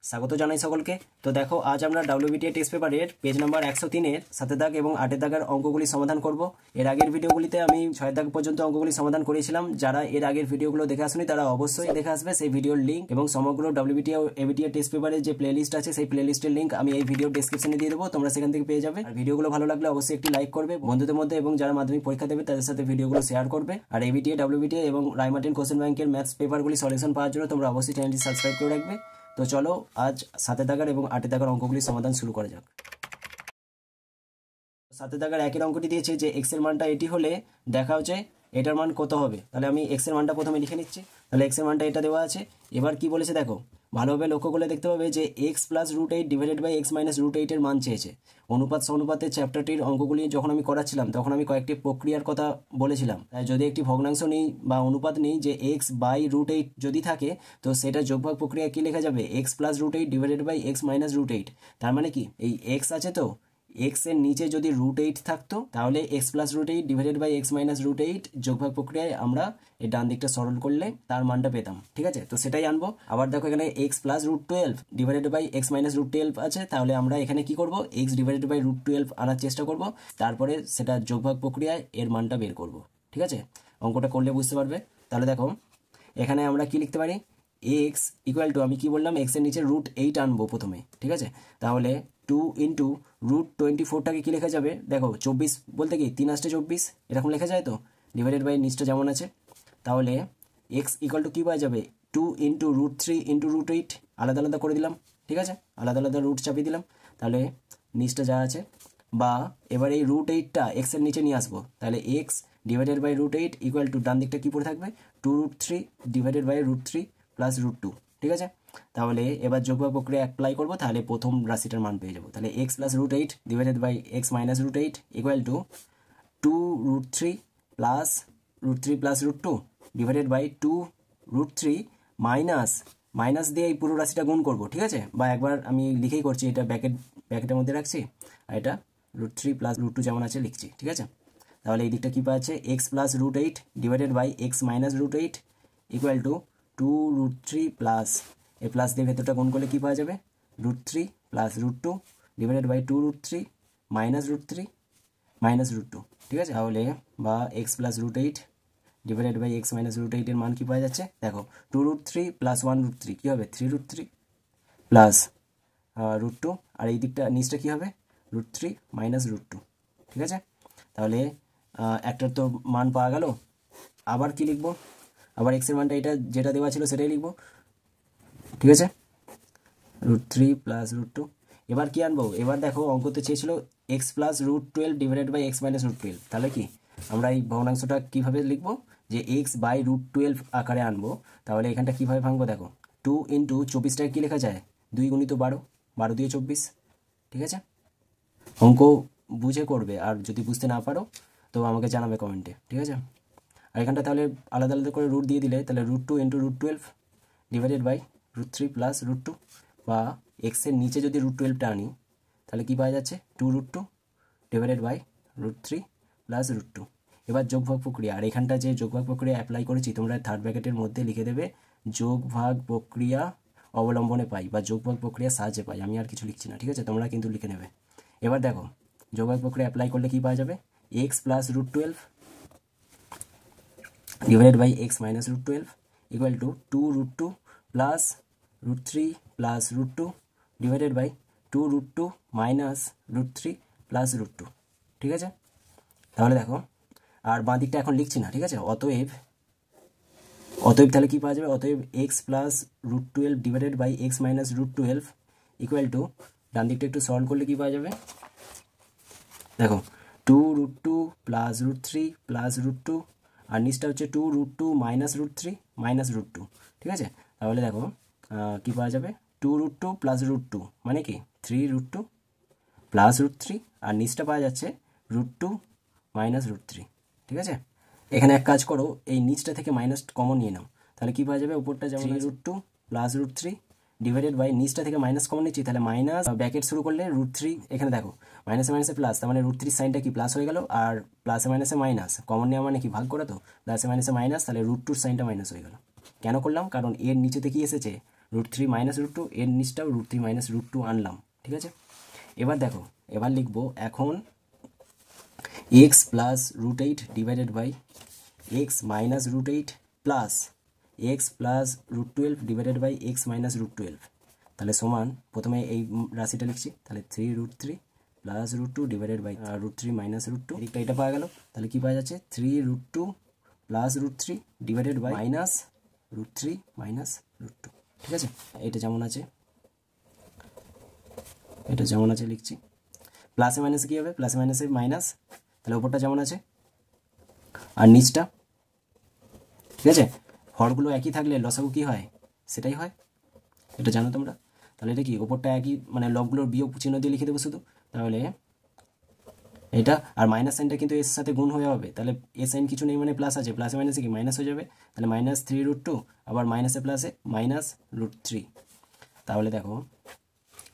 স্বাগত জানাই সকলকে। তো দেখো, আজ আমরা WBTA টেস্ট পেপারের পেজ নাম্বার 103-এর 7 দাগ এবং 8 দাগের অঙ্কগুলি সমাধান করব। এর আগের ভিডিওগুলিতে আমি 6 দাগ পর্যন্ত অঙ্কগুলি সমাধান করেছিলাম। যারা এর আগের ভিডিওগুলো দেখে আসেনি তারা অবশ্যই দেখে আসবে। সেই ভিডিওর লিঙ্ক এবং সমগ্র WBTA ABTA টেস্ট পেপারের যে প্লেলিস্ট আছে সেই প্লেলিস্টের লিঙ্ক আমি এই ভিডিও ডেসক্রিপশনে দিয়ে দেবো, তোমরা সেখান থেকে পেয়ে যাবে। আর ভিডিওগুলো ভালো লাগলে অবশ্যই একটি লাইক করবে বন্ধুদের মধ্যে, এবং যারা মাধ্যমিক পরীক্ষা দেবে তাদের সাথে ভিডিওগুলো শেয়ার করবে। আর ABTA WBTA এবং রায়মার্টিন কোশ্চেন ব্যাংকের ম্যাথস পেপারগুলি সলিউশন পাওয়ার জন্য তোমরা অবশ্যই চ্যানেলটি সাবস্ক্রাইব করে রাখবে। তো চলো আজ 7 দাগের এবং 8 দাগের অঙ্কগুলি সমাধান শুরু করা যাক। 7 দাগের একের অঙ্কটি দিয়েছে যে এক্স এর মানটা এটি হলে দেখা হচ্ছে এটার মান কত হবে। তাহলে আমি এক্স এর মানটা প্রথমে লিখে নিচ্ছি। তাহলে এক্স এর মানটা এটা দেওয়া আছে। এবার কি বলেছে দেখো, ভালোভাবে লক্ষ্য করলে দেখতে পাবে যে x plus √8 divided by x minus √8 এর মান চেয়েছে। অনুপাত সমানুপাতের চ্যাপ্টারটির অঙ্কগুলি যখন আমি করাচ্ছিলাম তখন আমি কয়েকটি প্রক্রিয়ার কথা বলেছিলাম। তাই যদি একটি ভগ্নাংশ নেই বা অনুপাত নেই যে এক্স বাই √8 যদি থাকে, তো সেটা যোগভাগ প্রক্রিয়া কি লেখা যাবে, x plus √8 divided by x minus √8। তার মানে কি, এই এক্স আছে তো এক্স এর নিচে যদি √8 থাকতো তাহলে x plus √8 divided by x minus √8 যোগভাগ প্রক্রিয়ায় আমরা এই ডান দিকটা সরল করলে তার মানটা পেতাম। ঠিক আছে, তো সেটাই আনবো। আবার দেখো এখানে x plus √12 divided by x minus √12 আছে। তাহলে আমরা এখানে কি করব, এক্স ডিভাইডেড বাই √12 আনার চেষ্টা করব, তারপরে সেটা যোগভাগ প্রক্রিয়ায় এর মানটা বের করব। ঠিক আছে, অঙ্কটা করলে বুঝতে পারবে। তাহলে দেখো এখানে আমরা কি লিখতে পারি, এক্স ইকুয়াল টু, আমি কি বললাম, এক্স এর নিচে √8 আনবো প্রথমে। ঠিক আছে, তাহলে 2 ইন্টু √24টাকে কি লেখা যাবে, দেখো 24 বলতে কি 3 আসতে 24 এরকম লেখা যায় তো, ডিভাইডেড বাই নিচটা যেমন আছে। তাহলে এক্স ইকুয়াল টু কী পাওয়া যাবে, 2 ইন্টু √3 ইন্টু √8 আলাদা আলাদা করে দিলাম। ঠিক আছে, আলাদা আলাদা রুট চাপিয়ে দিলাম। তাহলে নিচটা যা আছে, বা এবার এই √8টা এক্সের নিচে নিয়ে আসবো। তাহলে x divided by √8 equal to ডান দিকটা কী পড়ে থাকবে, 2√3 ডিভাইডেড বাই √3 প্লাস √2। ঠিক আছে, তাহলে এবার যোগভাগ প্রক্রিয়া অ্যাপ্লাই করবো। তাহলে প্রথম রাশিটার মান পেয়ে যাবো। তাহলে x plus √8 divided by x minus √8 equal to 2√3 plus √3 plus √2 divided by 2√3 minus দিয়ে এই পুরো রাশিটা গুণ করবো। ঠিক আছে, বা একবার আমি লিখেই করছি, এটা ব্যাকেটের মধ্যে রাখছি, আর এটা √3 প্লাস √2 যেমন আছে লিখছি। ঠিক আছে, তাহলে এই দিকটা কী পাচ্ছে, x plus √8 divided by x minus √8 equal to 2√3 plus, এই প্লাস দিয়ে ভেতরটা গুণ করলে কী পাওয়া যাবে, √3 plus √2 divided by 2√3 minus √3 minus √2। ঠিক আছে, তাহলে বা x plus √8 divided by x minus √8 এর মান কী পাওয়া যাচ্ছে, দেখো 2√3 প্লাস 1√3 কী হবে, 3√3 প্লাস √2, আর এই দিকটা নিচটা কী হবে, √3 মাইনাস √2। ঠিক আছে, তাহলে একটার তো মান পাওয়া গেল। আবার কি লিখবো, আবার এক্সের মানটা এটা যেটা দেওয়া ছিল সেটাই লিখবো। ঠিক আছে, √3 প্লাস √2। এবার কি আনবো, এবার দেখো অঙ্কতে চেয়েছিল x plus √12 divided by x minus √12। তাহলে কি আমরা এই ভগ্নাংশটা কীভাবে লিখবো, যে এক্স বাই √12 আকারে আনবো। তাহলে এখানটা কীভাবে ভাঙবো, দেখো 2 ইন্টু 24টাকে কী লেখা যায়, 2 গুণিত 12, 12 দিয়ে 24। ঠিক আছে, অঙ্ক বুঝে করবে, আর যদি বুঝতে না পারো তো আমাকে জানাবে কমেন্টে। ঠিক আছে, আর এখানটা তাহলে আলাদা আলাদা করে রুট দিয়ে দিলে, তাহলে √2 ইন্টু √12 ডিভাইডেড বাই √3 প্লাস √2, বা এক্সের নিচে যদি √12টা আনি তাহলে কী পাওয়া যাচ্ছে, 2√2 ডিভাইডেড বাই √3 প্লাস √2। এবার যোগভাগ প্রক্রিয়া, আর এখানটা যে যোগভাগ প্রক্রিয়া অ্যাপ্লাই করেছি তোমরা থার্ড ব্র্যাকেটের মধ্যে লিখে দেবে যোগভাগ প্রক্রিয়া অবলম্বনে পাই, বা যোগভাগ প্রক্রিয়া সাহায্যে পাই। আমি আর কিছু লিখছি না। ঠিক আছে, তোমরা কিন্তু লিখে নেবে। এবার দেখো যোগভাগ প্রক্রিয়া অ্যাপ্লাই করলে কী পাওয়া যাবে, x plus √12 divided by x minus √12 equal to 2√2 plus √3 plus √2 divided by 2√2 minus √3 plus √2। ঠিক আছে, তাহলে দেখো আর বাঁ দিকটা এখন লিখছি না। ঠিক আছে, অতএব তাহলে কী পাওয়া যাবে, অতএব x plus √12 divided by x minus √12 equal to, ডান দিকটা একটু সলভ করলে কী পাওয়া যাবে, দেখো 2√2 প্লাস √3 প্লাস √2, আর নিচটা হচ্ছে 2√2 মাইনাস √3 মাইনাস √2। ঠিক আছে, তাহলে দেখো কী পাওয়া যাবে, 2√2 প্লাস √2 মানে কি 3√2 প্লাস √3, আর নিচটা পাওয়া যাচ্ছে √2 মাইনাস √3। ঠিক আছে, এখানে এক কাজ করো, এই নিচটা থেকে মাইনাস কমন নিয়ে নাও। তাহলে কী পাওয়া যাবে, উপরটা যেমন 3√2 প্লাস √3 ডিভাইডেড বাই নিচটা থেকে মাইনাস কমন নিচ্ছি, তাহলে মাইনাস ব্র্যাকেট শুরু করলে √3, এখানে দেখো মাইনাসে মাইনাসে প্লাস, তার মানে √3 সাইনটা কি প্লাস হয়ে গেল, আর প্লাসে মাইনাসে মাইনাস কমন নেওয়া মানে কি ভাগ করা, তো প্লাসে মাইনাসে মাইনাস, তাহলে √2 সাইনটা মাইনাস হয়ে গেল। কেন করলাম, কারণ এর নিচেতে কি এসেছে, √3 মাইনাস √2, এর নিচটাও √3 মাইনাস √2 আনলাম, ঠিক আছে। এবার দেখো, এবার লিখবো এখন x plus √8 divided by x minus √8 plus x plus √12 divided by x minus √12, তাহলে সমান প্রথমে এই রাশিটা লিখছি, তাহলে 3√3 প্লাস √2 ডিভাইডেড বাই √3 মাইনাস √2, এদিকটা এটা পাওয়া গেল। তাহলে কি পাওয়া যাচ্ছে 3√2 plus √3 divided by minus √3 minus √2, ঠিক আছে। এটা যেমন আছে, এটা যেমন আছে লিখছি। প্লাসে মাইনাসে কী হবে, প্লাসে মাইনাসে মাইনাস, তাহলে ওপরটা যেমন আছে আর নিচটা, ঠিক আছে। হরগুলো একই থাকলে লসাগু কী হয়, সেটাই হয়, এটা জানো তোমরা। তাহলে এটা কি, ওপরটা একই, মানে লবগুলোর বিয়োগ চিহ্ন দিয়ে লিখে দেবো শুধু, তাহলে এটা আর মাইনাস সাইনটা কিন্তু এর সাথে গুণ হয়ে হবে, তাহলে এ সাইন কিছু নেই মানে প্লাস আছে, প্লাসে মাইনাসে কি মাইনাস হয়ে যাবে, তাহলে মাইনাস 3√2 আবার মাইনাসে প্লাসে মাইনাস √3। তাহলে দেখো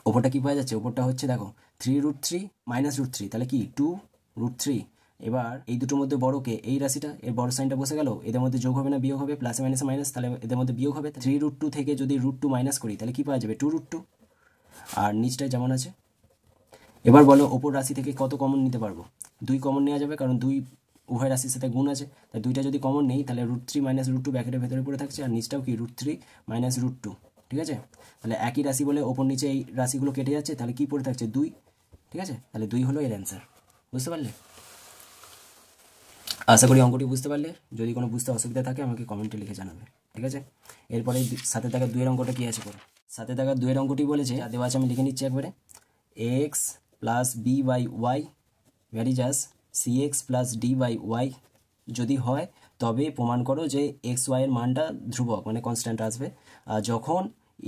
ওপরটা কী পাওয়া যাচ্ছে, ওপরটা হচ্ছে দেখো 3√3 মাইনাস √3, তাহলে কি 2√3। এবার এই দুটোর মধ্যে বড়কে এই রাশিটা, এর বড় সাইনটা বসে গেল, এদের মধ্যে যোগ হবে না বিয়োগ হবে, প্লাসে মাইনাসে মাইনাস, তাহলে এদের মধ্যে বিয়োগ হবে। 3√2 থেকে যদি √2 মাইনাস করি তাহলে কী পাওয়া যাবে 2√2, আর নিচটায় যেমন আছে। এবার বলো ওপর রাশি থেকে কত কমন নিতে পারবো, 2 কমন নেওয়া যাবে, কারণ 2 উভয় রাশির সাথে গুণ আছে, তাই 2টা যদি কমন নেই তাহলে √3 মাইনাস √2 ব্র্যাকেটের ভেতরে পড়ে থাকছে, আর নিচটাও কি √3 মাইনাস √2, ঠিক আছে। তাহলে একই রাশি বলে ওপর নিচে এই রাশিগুলো কেটে যাচ্ছে, তাহলে কি পড়ে থাকছে 2, ঠিক আছে। তাহলে 2 হলো এর অ্যান্সার, বুঝতে পারলে। আশা করি অঙ্কটি বুঝতে পারলে, যদি কোনো বুঝতে অসুবিধা থাকে আমাকে কমেন্টে লিখে জানাবে, ঠিক আছে। এরপরে সাথে থাকা 2 এর অঙ্কটা কী আছে করো, সাথে থাকা 2 এর অঙ্কটি বলেছে, যা দেওয়া আছে আমি লিখে নিচ্ছি একবারে। X plus b by y varies as c x plus d by y যদি হয় তবে প্রমাণ করো যে এক্স ওয়াইয়ের মানটা ধ্রুবক, মানে কনস্ট্যান্ট আসবে, আর যখন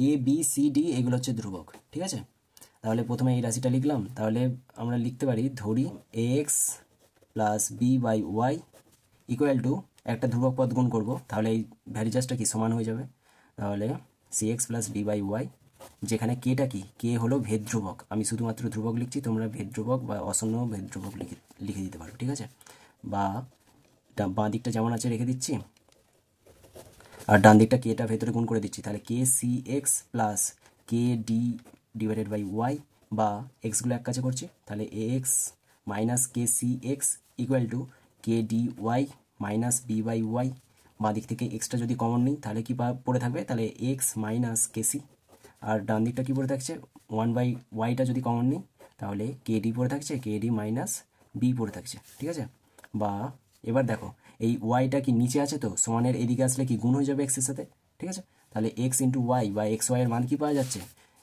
এ বি সি ডি এগুলো হচ্ছে ধ্রুবক, ঠিক আছে। তাহলে প্রথমে এই রাশিটা লিখলাম, তাহলে আমরা লিখতে পারি, ধরি x plus b by y equal to একটা ধ্রুবক পদ গুণ করবো, তাহলে এই ভ্যারিজাসটা কি সমান হয়ে যাবে, তাহলে c x plus d by y, যেখানে কেটা কি, কে হলো ভেদ ধ্রুবক, আমি শুধুমাত্র ধ্রুবক লিখছি, তোমরা ভেদ ধ্রুবক বা অশূন্য ভেদ ধ্রুবক লিখে দিতে পারো, ঠিক আছে। বা বাঁ দিকটা যেমন আছে রেখে দিচ্ছি, আর ডান দিকটা কেটা ভেতরে গুণ করে দিচ্ছি, তাহলে k c x plus k d divided by y, বা এক্সগুলো এক কাছে করছি, তাহলে a x minus k c x equal to k d y minus b by y. বাঁ দিক থেকে এক্সটা যদি কমন নিই তাহলে কি পড়ে থাকবে, তাহলে এক্স মাইনাস কে সি, আর ডান দিকটা কী পড়ে থাকছে 1/y যদি কমন নিই তাহলে কে ডি পড়ে থাকছে, কে ডি মাইনাস বি পড়ে থাকছে, ঠিক আছে। বা এবার দেখো এই ওয়াইটা কি নিচে আছে, তো সমানের এদিকে আসলে কি গুণ হয়ে যাবে এক্সের সাথে, ঠিক আছে। তাহলে এক্স ইন্টু ওয়াই বা এক্স ওয়াইয়ের মান কি পাওয়া যাচ্ছে,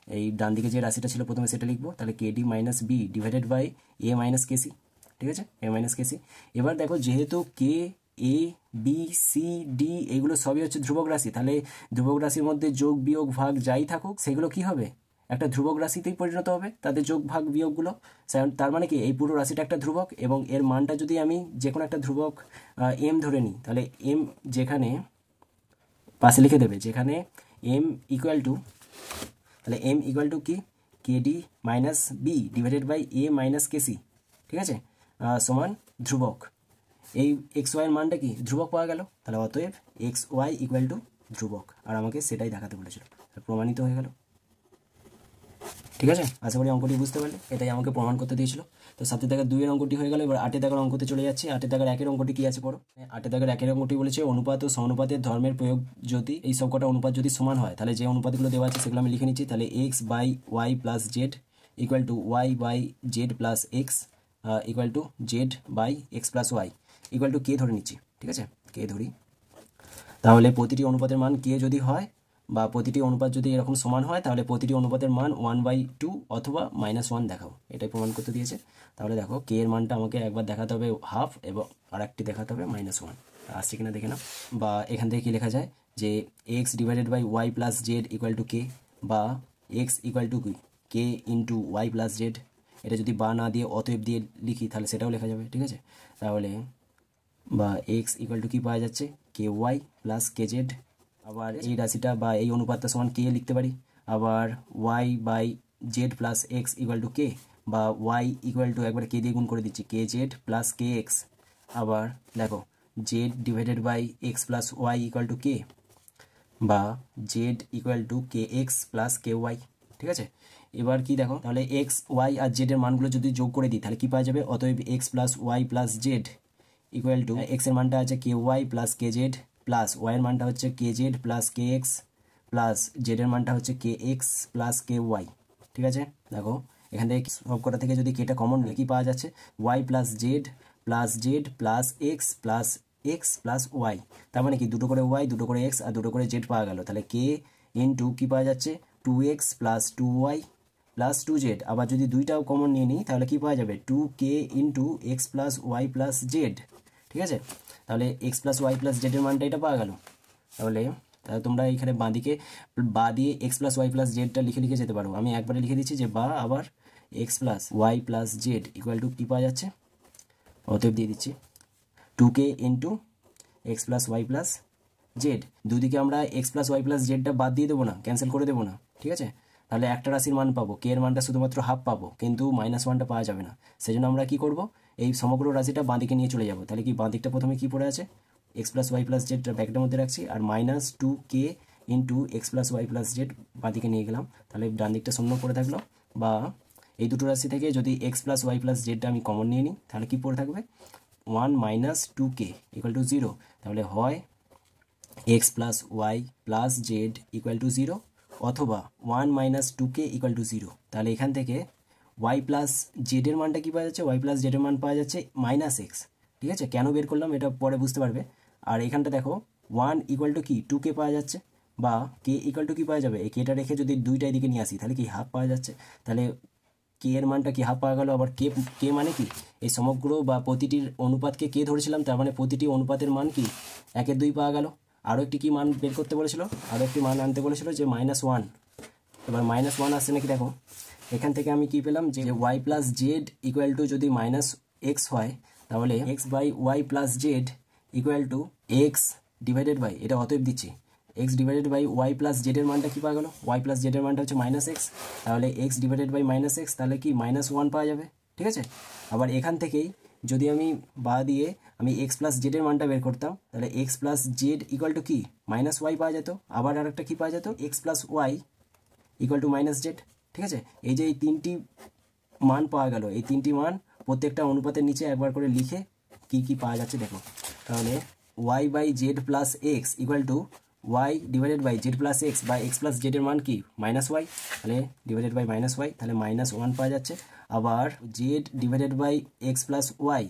এই ডান দিকে যে রাশিটা ছিল প্রথমে সেটা লিখবো, তাহলে k d minus b divided by a minus k c, ঠিক আছে, এ মাইনাস কে সি। এবার দেখো যেহেতু k a b c d এগুলো সবই হচ্ছে ধ্রুবক রাশি, তাহলে ধ্রুবক রাশির মধ্যে যোগ বিয়োগ ভাগ যাই থাকুক সেগুলো কি হবে, একটা ধ্রুবক রাশিতেই পরিণত হবে, তাদের যোগ ভাগ বিয়োগগুলো। তার মানে কি এই পুরো রাশিটা একটা ধ্রুবক, এবং এর মানটা যদি আমি যে কোনো একটা ধ্রুবক এম ধরে নিই, তাহলে এম যেখানে পাশে লিখে দেবে, যেখানে এম ইকুয়াল টু, তাহলে এম ইকুয়াল টু কি k d minus b divided by a minus k c, ঠিক আছে, সমান ধ্রুবক। এই এক্স ওয়াইয়ের মানটা কি ধ্রুবক পাওয়া গেল, তাহলে অতএব এক্স ওয়াই ইকুয়াল টু ধ্রুবক, আর আমাকে সেটাই দেখাতে বলেছিল, প্রমাণিত হয়ে গেল, ঠিক আছে। আশা করি অঙ্কটি বুঝতে পারলে, এটাই আমাকে প্রমাণ করতে দিয়েছিল। তো 7 দাগের 2 এর অঙ্কটি হয়ে গেল, এবার 8 দাগের অঙ্কতে চলে যাচ্ছি। 8 দাগের 1 এর অঙ্কটি কি আছে পড়ো। 8 দাগের 1 এর অঙ্কটি বলেছে অনুপাত ও সমানুপাতের ধর্মের প্রয়োগ যদি এই সব কটা অনুপাত যদি সমান হয়, তাহলে যে অনুপাতগুলো দেওয়া আছে সেগুলো আমি লিখে নিচ্ছি। তাহলে x by y plus z equal to y by z plus x equal to z by x plus y equal to k ধরে নিচ্ছি, ঠিক আছে, কে ধরি। তাহলে প্রতিটি অনুপাতের মান কে যদি হয় বা প্রতিটি অনুপাত যদি এরকম সমান হয়, তাহলে প্রতিটি অনুপাতের মান 1/2 অথবা -1 দেখাও, এটাই প্রমাণ করতে দিয়েছে। তাহলে দেখো কে এর মানটা আমাকে একবার দেখাতে হবে হাফ, এবং আরেকটি দেখাতে হবে -1, আসছে কিনা দেখে নাও। বা এখান থেকে কি লেখা যায় যে x divided by y plus z equal to k, বা x equal to k into y plus z, এটা যদি বা না দিয়ে অতএব দিয়ে লিখি তাহলে সেটাও লেখা যাবে, ঠিক আছে। তাহলে বা এক্স ইকুয়াল টু কী পাওয়া যাচ্ছে কে ওয়াই প্লাস কে জেড, আবার এই রাশিটা বা এই অনুপাতটা সমান কে লিখতে পারি, আবার y by z plus x equal to k, বা ওয়াই ইকুয়াল টু একবার কে দিয়ে গুণ করে দিচ্ছি k z plus k x, আবার দেখো z divided by x plus y equal to k, বা z equal to k x plus k y. ঠিক আছে, এবার কি দেখো, তাহলে এক্স ওয়াই আর জেড এর মানগুলো যদি যোগ করে দিই তাহলে কি পাওয়া যাবে, অতএব x plus y plus z equal to x এর মানটা আছে k y plus k z plus y এর মানটা হচ্ছে k z plus k x plus z এর মানটা হচ্ছে k x plus k y. ঠিক আছে, দেখো এখান থেকে সব কটা থেকে যদি কেটা কমন নিই কি পাওয়া যাচ্ছে, y plus z plus x plus y. তার মানে কি দুটো করে ওয়াই, দুটো করে এক্স আর দুটো করে জেড পাওয়া গেল। তাহলে কে ইন্টু কি পাওয়া যাচ্ছে, two x plus two y plus two z. আবার যদি দুইটাও কমন নিয়ে নিই তাহলে কি পাওয়া যাবে, two k into x plus y plus z. ঠিক আছে, তাহলে এক্স প্লাস ওয়াই প্লাস জেডের মানটা এটা পাওয়া গেল। তাহলে তোমরা এখানে বাঁদিকে বা দিয়ে এক্স প্লাস ওয়াই প্লাস জেডটা লিখে যেতে পারো। আমি একবারে লিখে দিচ্ছি যে বা আবার x plus y plus z equal to কী পাওয়া যাচ্ছে, অতএব দিয়ে দিচ্ছি two k into x plus y plus z. দুদিকে আমরা এক্স প্লাস ওয়াই প্লাস জেডটা বাদ দিয়ে দেবো না, ক্যান্সেল করে দেবো না। ঠিক আছে, তাহলে একটা রাশির মান পাবো, কে এর মানটা শুধুমাত্র হাফ পাবো, কিন্তু মাইনাস ওয়ানটা পাওয়া যাবে না। সেই জন্য আমরা কী করবো, এই সমগ্র রাশিটা বাঁদিকে নিয়ে চলে যাবো। তাহলে কি বাঁদিকটা প্রথমে কী পড়ে আছে, x plus y plus z ব্র্যাকেটের মধ্যে রাখছি আর minus two k into x plus y plus z বাঁদিকে নিয়ে গেলাম। তাহলে ডান দিকটা শূন্য পড়ে থাকলো। বা এই দুটো রাশি থেকে যদি এক্স প্লাস ওয়াই প্লাস জেডটা আমি কমন নিয়ে নিই তাহলে কী পড়ে থাকবে, one minus two k equal to zero. তাহলে হয় x plus y plus z equal to zero অথবা one minus two k equal to zero. তাহলে এখান থেকে ওয়াই প্লাস জেডের মানটা কী পাওয়া যাচ্ছে, ওয়াই প্লাস জেডের মান পাওয়া যাচ্ছে মাইনাস এক্স। ঠিক আছে, কেন বের করলাম এটা পরে বুঝতে পারবে। আর এখানটা দেখো ওয়ান ইকুয়াল টু কি টু কে পাওয়া যাচ্ছে, বা কে ইকুয়াল টু কি পাওয়া যাবে, এই কেটা রেখে যদি দুইটাই দিকে নিয়ে আসি তাহলে কি হাফ পাওয়া যাচ্ছে। তাহলে কে এর মানটা কি হাফ পাওয়া গেল। আবার কে কে মানে কি, এই সমগ্র বা প্রতিটির অনুপাতকে কে ধরেছিলাম, তার মানে প্রতিটি অনুপাতের মান কি একের দুই পাওয়া গেল। আরও একটি কি মান বের করতে বলেছিল, আরও একটি মান আনতে বলেছিল যে মাইনাস ওয়ান। এবার মাইনাস ওয়ান আসছে নাকি দেখো, এখান থেকে আমি কি পেলাম যে y plus z equal to যদি মাইনাস এক্স হয় তাহলে x by y plus z equal to x divided by, এটা অতএব দিচ্ছি x divided by y plus জেডের মানটা কী পাওয়া গেল, ওয়াই প্লাস জেডের মানটা হচ্ছে মাইনাস এক্স। তাহলে x divided by minus x তাহলে কি মাইনাস ওয়ান পাওয়া যাবে। ঠিক আছে, আবার এখান থেকেই যদি আমি বা দিয়ে আমি এক্স প্লাস জেডের মানটা বের করতাম তাহলে x plus z equal to কি মাইনাস ওয়াই পাওয়া যেত। আবার আর একটা কী পাওয়া যেত, x plus y equal to minus z. ঠিক আছে, এই যে এই তিনটি মান পাওয়া গেল, এই তিনটি মান প্রত্যেকটা অনুপাতের নিচে একবার করে লিখে কি কি পাওয়া যাচ্ছে দেখো। তাহলে y by z plus x equal to y divided by z plus x বা এক্স প্লাস জেডের মান কি মাইনাস ওয়াই, তাহলে ডিভাইডেড বাই মাইনাস ওয়াই, তাহলে মাইনাস ওয়ান পাওয়া যাচ্ছে। আবার z divided by x plus y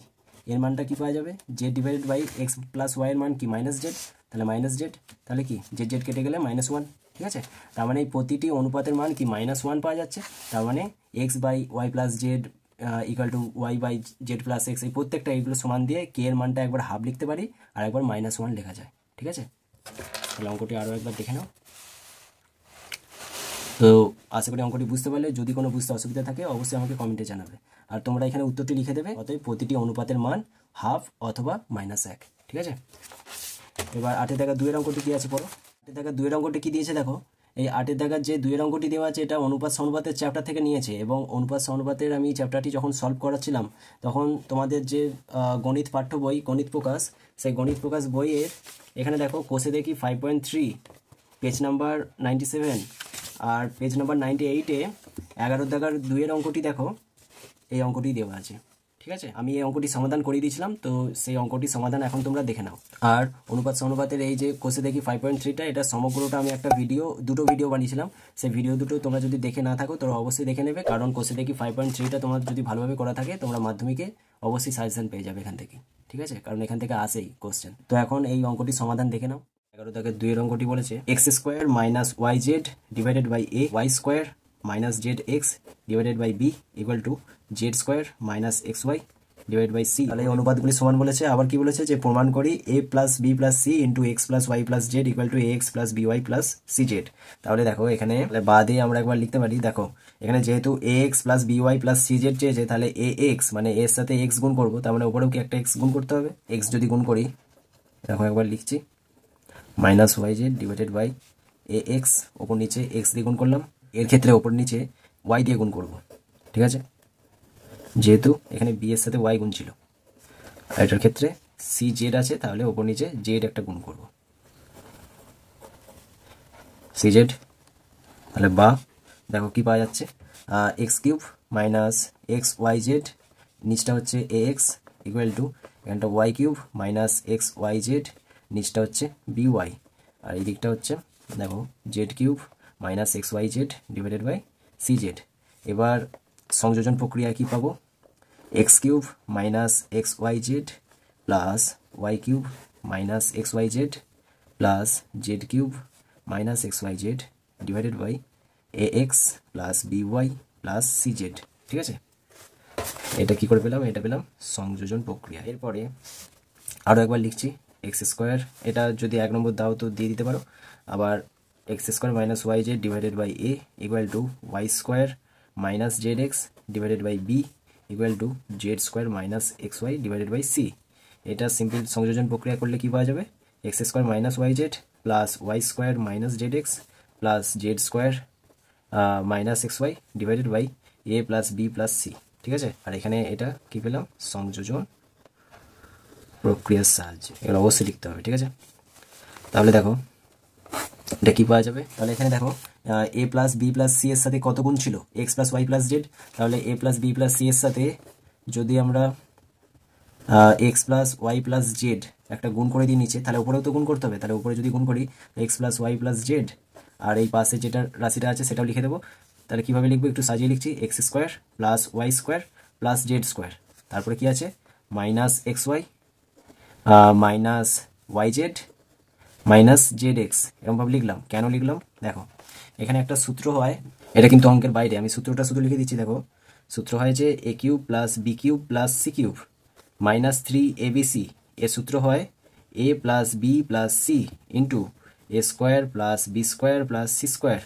এর মানটা কি পাওয়া যাবে, z divided by x plus y এর মান কি মাইনাস জেড, তাহলে মাইনাস জেড, তাহলে কি জেড জেড কেটে গেলে মাইনাস ওয়ান। ঠিক আছে, তার মানে এই প্রতিটি অনুপাতের মান কি মাইনাস ওয়ান পাওয়া যাচ্ছে। তার মানে x by y plus z equal to y by z plus x, এই প্রত্যেকটা এইগুলো সমান দিয়ে কে এর মানটা একবার হাফ লিখতে পারি আর একবার মাইনাস ওয়ান লেখা যায়। ঠিক আছে, তাহলে অঙ্কটি আরও একবার দেখে নাও। তো আশা করি অঙ্কটি বুঝতে পারলে, যদি কোনো বুঝতে অসুবিধা থাকে অবশ্যই আমাকে কমেন্টে জানাবে। আর তোমরা এখানে উত্তরটি লিখে দেবে, অতএব প্রতিটি অনুপাতের মান হাফ অথবা মাইনাস এক। ঠিক আছে, এবার 8 দাগের 2 এর অঙ্কটি কী আছে পড়ো। 8 দাগের 2 এর অঙ্কটি কী দিয়েছে দেখো, এই 8 দাগের যে 2 এর অঙ্কটি দেওয়া আছে এটা অনুপাত সমানুপাতের চ্যাপ্টার থেকে নিয়েছে, এবং অনুপাত সমানুপাতের আমি চ্যাপ্টারটি যখন সলভ করাচ্ছিলাম তখন তোমাদের যে গণিত পাঠ্য বই গণিত প্রকাশ, সেই গণিত প্রকাশ বইয়ের এখানে দেখো কোষে দেখি 5.3 পেজ নাম্বার 97 আর পেজ নাম্বার 98-এ 11 দাগের 2 এর অঙ্কটি দেখো, এই অঙ্কটি দেওয়া আছে। ঠিক আছে, আমি এই অঙ্কটি সমাধান করিয়ে দিয়েছিলাম, তো সেই অঙ্কটি সমাধান এখন তোমরা দেখে নাও। আর অনুপাত সমানুপাতের এই যে কোষে দেখি 5.3টা, এটা সমগ্রটা আমি একটা দুটো ভিডিও বানিয়েছিলাম। সেই ভিডিও দুটো তোমরা যদি দেখে না থাকো তোমরা অবশ্যই দেখে নেবে, কারণ কোষে দেখি 5.3টা তোমার যদি ভালোভাবে করা থাকে তোমরা মাধ্যমিকে অবশ্যই সাজেশন পেয়ে যাবে এখান থেকে। ঠিক আছে, কারণ এখান থেকে আসেই কোশ্চেন। তো এখন এই অঙ্কটি সমাধান দেখে নাও। 11 দাগের 2 এর অঙ্কটি বলেছে x square minus y z divided by a y square minus z x divided by b equal to z square minus x y divide by c. তাহলে এই অনুপাতগুলি সমান বলেছে। আবার কি বলেছে যে প্রমাণ করি a plus b plus c into x plus y plus z equal to a x plus b y plus c z. তাহলে দেখো এখানে বাদে আমরা একবার লিখতে পারি, দেখো এখানে যেহেতু a x plus b y plus c z চেয়েছে, তাহলে এ এক্স মানে এর সাথে এক্স গুণ করবো, তার মানে উপরেও কি একটা এক্স গুণ করতে হবে। এক্স যদি গুণ করি, দেখো একবার লিখছি minus y z divided by a x, ওপর নিচে এক্স দিয়ে গুণ করলাম, এর ক্ষেত্রে ওপর নিচে ওয়াই দিয়ে গুণ করব। ঠিক আছে, যেহেতু এখানে বি এর সাথে ওয়াই গুণ ছিল, আর এটার ক্ষেত্রে সি জেড আছে, তাহলে ওপর নিচে জেড একটা গুণ করব। সিজেড। তাহলে বা দেখো কি পাওয়া যাচ্ছে, x cube minus x y z, নিচটা হচ্ছে এ এক্স ইকুয়াল টু এখানটা y cube minus x y z, নিচটা হচ্ছে বি ওয়াই, আর এই দিকটা হচ্ছে দেখো z cube minus x y z divided by c z. এবার সংযোজন প্রক্রিয়া কি পাবো, x cube minus x y z plus y cube minus x y z plus z cube minus x y z divided by a x plus b y plus c z. ঠিক আছে, এটা কি করে পেলাম, এটা পেলাম সংযোজন প্রক্রিয়া। এরপরে আরও একবার লিখছি এক্স স্কোয়ার, এটা যদি 1 নম্বর দাও তো দিয়ে দিতে পারো, আবার x square minus y z divided by a equal to y square minus z x divided by b equal to z square minus x y divided by c. এটা সিম্পল সংযোজন প্রক্রিয়া করলে কি পাওয়া যাবে, x square minus y z plus y square minus z x plus z square minus x y divided by a plus b plus c. ঠিক আছে, আর এখানে এটা কি পেলাম, সংযোজন প্রক্রিয়ার সাহায্যে, এগুলো অবশ্যই লিখতে হবে। ঠিক আছে, তাহলে দেখো এটা কি পাওয়া যাবে, তাহলে এখানে দেখো a plus b plus c এর সাথে কত গুণ ছিল, x plus y plus z. তাহলে a plus b plus c এর সাথে যদি আমরা x plus y plus z একটা গুণ করে দিই নিচে, তাহলে উপরেও তো গুণ করতে হবে, তাহলে উপরে যদি গুণ করি x plus y plus z, আর এই পাশে যেটা রাশিটা আছে সেটাও লিখে দেবো। তাহলে কীভাবে লিখবো একটু সাজিয়ে লিখছি, x square plus y square plus z square, তারপরে কি আছে minus x y minus y z minus z x, এরকমভাবে লিখলাম। কেন লিখলাম দেখো, এখানে একটা সূত্র হয়, এটা কিন্তু অঙ্কের বাইরে, আমি সূত্রটা শুধু লিখে দিচ্ছি। দেখো সূত্র হয় যে a cube plus b cube plus c cube minus 3abc, এর সূত্র হয় a plus b plus c into a square plus b square plus c square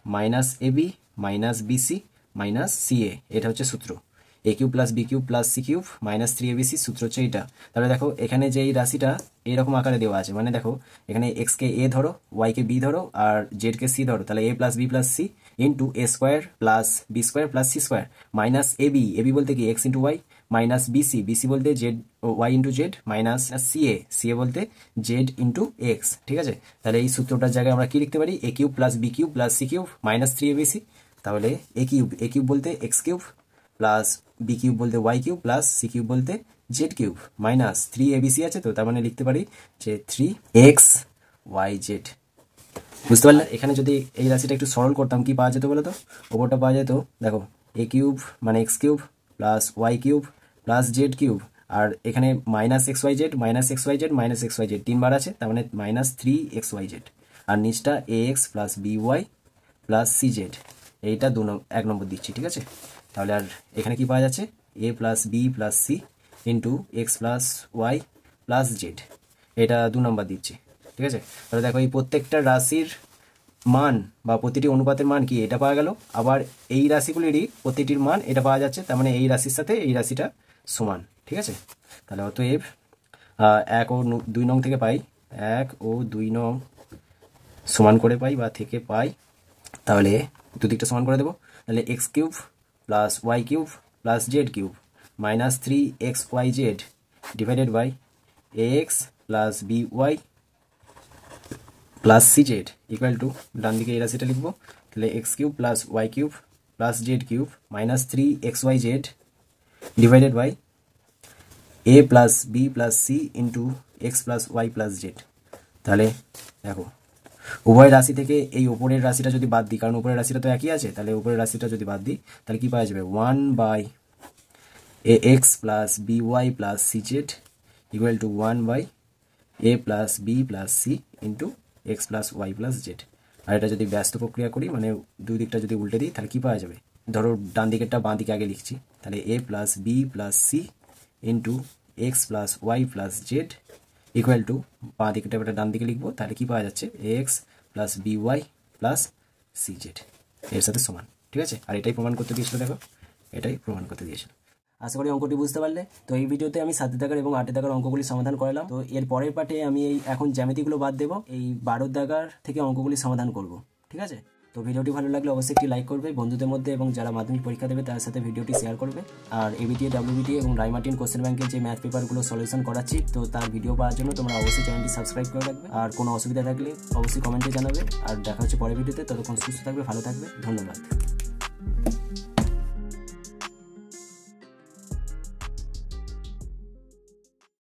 minus ab minus bc minus ca, এটা হচ্ছে সূত্র। A cube plus b cube plus c cube minus 3abc, সূত্র হচ্ছে এইটা। তাহলে দেখো এখানে যে এই রাশিটা এইরকম আকারে দেওয়া আছে, মানে দেখো এখানে এক্সকে এ ধরো, ওয়াইকে বি ধরো, আর জেডকে সি ধরো, তাহলে a plus b plus c into a square plus b square plus c square minus ab, ab বলতে কি x into y, minus bc, bc বলতে z y into z, minus ca, ca বলতে z into x. ঠিক আছে, তাহলে এই সূত্রটার জায়গায় আমরা কি লিখতে পারি, a cube plus b cube plus c cube minus 3abc, তাহলে এ কিউব বলতে x cube plus b cube বলতে y cube plus c cube বলতে জেড কিউব মাইনাস 3abc আছে, তো তার মানে লিখতে পারি যে 3xyz। বুঝতে পারলে, এখানে যদি এই রাশিটা একটু সরল করতাম কি পাওয়া যেত বলো তো, ওপরটা পাওয়া যেত দেখো এ কিউব মানে x cube plus y cube plus z cube, আর এখানে minus x y z minus x y z minus x y z 3বার আছে, তার মানে মাইনাস 3xyz, আর নিচটা a x plus b y plus c z, এইটা 1 নম্বর দিচ্ছি। ঠিক আছে, তাহলে আর এখানে কি পাওয়া যাচ্ছে, a plus b plus c into x plus y plus z, এটা 2 নম্বর দিচ্ছি। ঠিক আছে, তাহলে দেখো এই প্রত্যেকটা রাশির মান বা প্রতিটি অনুপাতের মান কি এটা পাওয়া গেল, আবার এই রাশিগুলিরই প্রতিটির মান এটা পাওয়া যাচ্ছে, তার মানে এই রাশির সাথে এই রাশিটা সমান। ঠিক আছে, তাহলে অতএব 1 ও 2 নং থেকে পাই, 1 ও 2 নং সমান করে পাই বা থেকে পাই, তাহলে দুদিকটা সমান করে দেবো। তাহলে x cube plus y cube plus z cube minus 3xyz divided by a x plus b y plus c z equal to, ডান দিকে এই রাশিটা লিখবো, তাহলে x cube plus y cube plus z cube minus 3xyz divided by a plus b plus c into x plus y plus z. তাহলে দেখো উভয় রাশি থেকে এই উপরের রাশিটা যদি বাদ দিই, কারণ উপরের রাশিটা তো একই আছে, তাহলে উপরের রাশিটা যদি বাদ দিই তাহলে কি পাওয়া যাবে, 1 by a x plus b y plus c z equal to 1 by a plus b plus c into x plus y plus z. আর এটা যদি ব্যস্ত প্রক্রিয়া করি, মানে দুই দিকটা যদি উল্টে দিই, তাহলে কি পাওয়া যাবে, ধরো ডান দিকেরটা বাঁ দিকে আগে লিখছি, তাহলে a plus b plus c into x plus y plus z equal to, বাঁ দিকেটা একটা ডান দিকে লিখবো, তাহলে কি পাওয়া যাচ্ছে, x plus b y plus c z এর সাথে সমান। ঠিক আছে, আর এটাই প্রমাণ করতে দিয়েছিল, দেখো এটাই প্রমাণ করতে দিয়েছিল। আশা করি অঙ্কটি বুঝতে পারলে। তো এই ভিডিওতে আমি 7 দাগের এবং 8 দাগের অঙ্কগুলি সমাধান করলাম। তো এর পরের পার্টে আমি এই এখন জ্যামিতিগুলো বাদ দেবো, এই 12 দাগার থেকে অঙ্কগুলি সমাধান করব। ঠিক আছে, তো ভিডিওটি ভালো লাগলে অবশ্যই একটি লাইক করবে বন্ধুদের মধ্যে, এবং যারা মাধ্যমিক পরীক্ষা দেবে তার সাথে ভিডিওটি শেয়ার করবে। আর এবিটিএ, ডাব্লিউবিটিএ এবং রায়মার্টিন কোশ্চেন ব্যাংকের যে ম্যাথ পেপারগুলো সলিউশন করাচ্ছি, তো তার ভিডিও পাওয়ার জন্য তোমরা অবশ্যই চ্যানেলটি সাবস্ক্রাইব করে রাখবে। আর কোনো অসুবিধা থাকলে অবশ্যই কমেন্টে জানাবে। আর দেখা হচ্ছে পরের ভিডিওতে। ততক্ষণ সুস্থ থাকবে, ভালো থাকবে, ধন্যবাদ।